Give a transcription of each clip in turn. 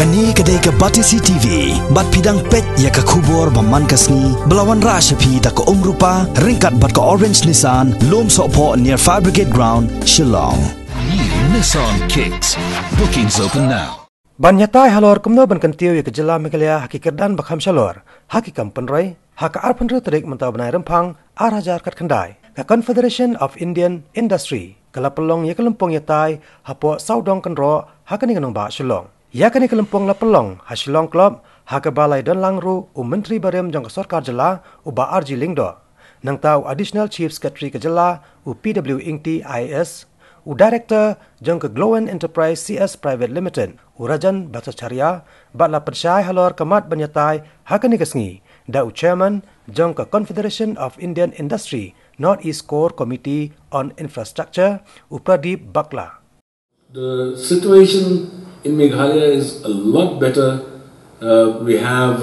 Kani kadai ka Batisi TV, bat pidang pet ya ka kubor baman kasni, belawan rashapi da ka umrupa, ringkat bat ka orange Nissan, lom sopo near Fire Brigade Ground, Shillong. New Nissan Kicks. Bookings open now. Ïatai halor kumno ban Kyntiew ya ka jilla Meghalaya haki Kyrdan bakham Shalor, haki kampanrai, haka arpanru tarik mentau benai Lympung, arajar kat kandai. The Confederation of Indian Industry, kalapelong ya ka Lympung Ïatai, hapo saudong kanro, haka ni kanong ba Shillong. Ya kani ka Lympung lapelong, ha Shillong Club, haka balai dan langru, menteri barem jang ka sarkar jilla, ba RG Lingdo. Nang tau Additional Chief Secretary ka jilla, PW Ïatai, Director jang ka Glowen Enterprise CS Private Limited, Rajan Batacharya, batla persyai halor kamat Ïatai, haka ni kasngi, da Chairman jang ka Confederation of Indian Industry, Northeast Core Committee on Infrastructure, Pradeep Bakla. The situation in Meghalaya is a lot better. We have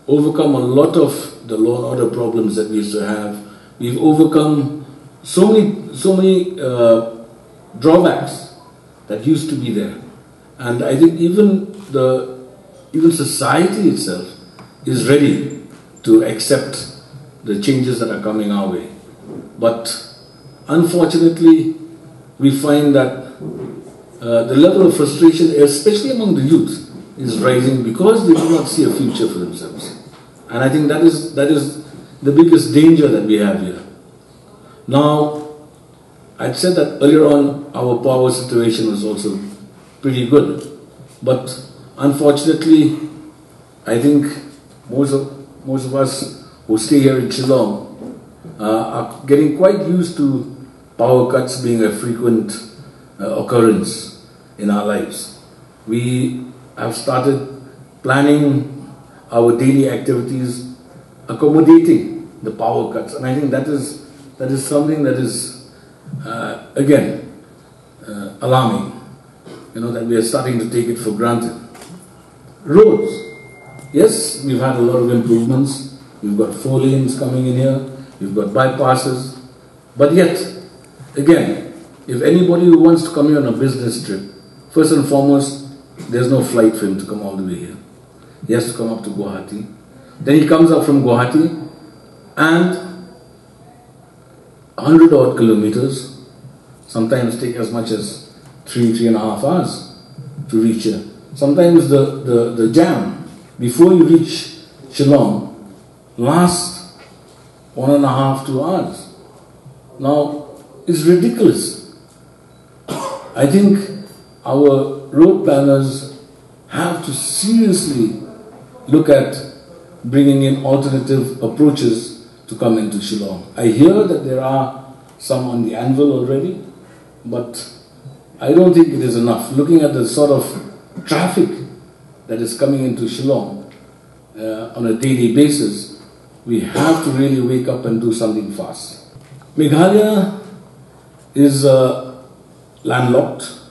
overcome a lot of the law and order problems that we used to have. We've overcome so many drawbacks that used to be there, and I think even society itself is ready to accept the changes that are coming our way. But unfortunately, we find that the level of frustration, especially among the youth, is rising because they do not see a future for themselves. And I think that is the biggest danger that we have here. Now, I'd said that earlier on our power situation was also pretty good. But unfortunately, I think most of us who stay here in Shillong are getting quite used to power cuts being a frequent occurrence in our lives. We have started planning our daily activities, accommodating the power cuts, and I think that is something that is again alarming. You know, that we are starting to take it for granted. Roads, yes, we've had a lot of improvements. We've got 4 lanes coming in here. We've got bypasses, but yet again, if anybody who wants to come here on a business trip, first and foremost, there's no flight for him to come all the way here. He has to come up to Guwahati. Then he comes up from Guwahati and 100 odd kilometers, sometimes take as much as 3.5 hours to reach here. Sometimes the jam before you reach Shillong lasts 1.5 to 2 hours. Now, it's ridiculous. I think our road planners have to seriously look at bringing in alternative approaches to come into Shillong. I hear that there are some on the anvil already, but I don't think it is enough. Looking at the sort of traffic that is coming into Shillong on a daily basis, we have to really wake up and do something fast. Meghalaya is landlocked.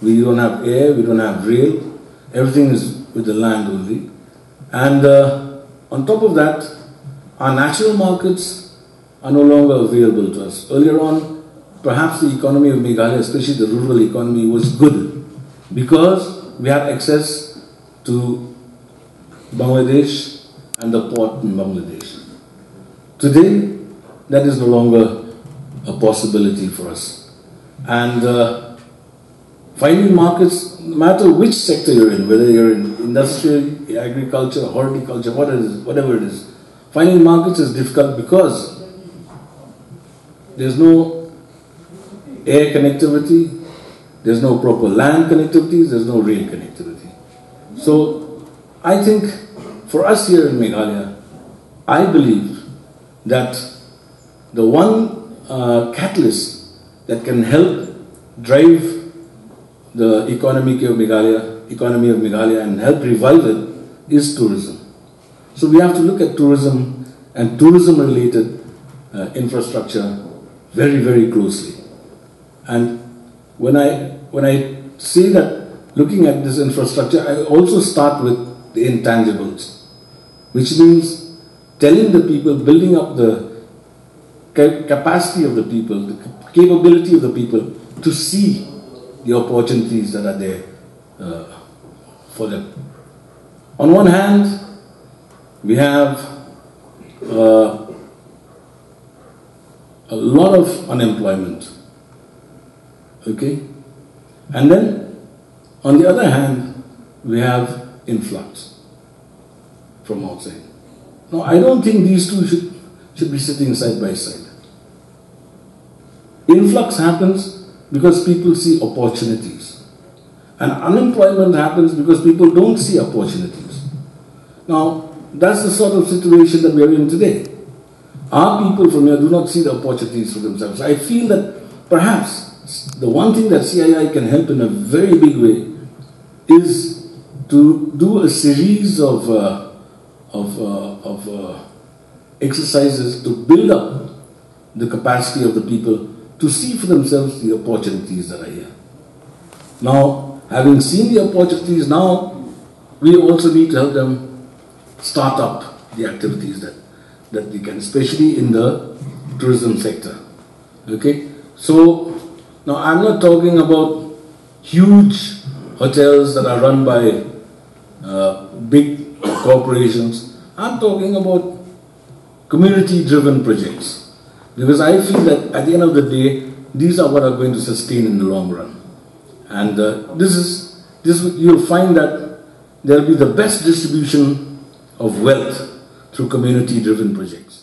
We don't have air, we don't have rail. Everything is with the land only. And on top of that, our natural markets are no longer available to us. Earlier on, perhaps the economy of Meghalaya, especially the rural economy, was good because we had access to Bangladesh and the port in Bangladesh. Today, that is no longer a possibility for us. And finding markets, no matter which sector you're in, whether you're in industrial, agriculture, horticulture, whatever it is, finding markets is difficult because there's no air connectivity, there's no proper land connectivity, there's no rail connectivity. So I think for us here in Meghalaya, I believe that the one catalyst that can help drive the economy of Meghalaya and help revive it is tourism. So we have to look at tourism and tourism-related infrastructure very, very closely. And when I say that looking at this infrastructure, I also start with the intangibles, which means telling the people, building up the capacity of the people, the capability of the people to see the opportunities that are there for them. On one hand, we have a lot of unemployment, okay? And then, on the other hand, we have influx from outside. Now, I don't think these two should be sitting side by side. Influx happens because people see opportunities. And unemployment happens because people don't see opportunities. Now, that's the sort of situation that we are in today. Our people from here do not see the opportunities for themselves. I feel that perhaps the one thing that CII can help in a very big way is to do a series of exercises to build up the capacity of the people to see for themselves the opportunities that are here. Now, having seen the opportunities, now we also need to help them start up the activities that they can, especially in the tourism sector. Okay? So, now I'm not talking about huge hotels that are run by big corporations. I'm talking about community-driven projects. Because I feel that at the end of the day, these are what are going to sustain in the long run. And you'll find that there will be the best distribution of wealth through community-driven projects.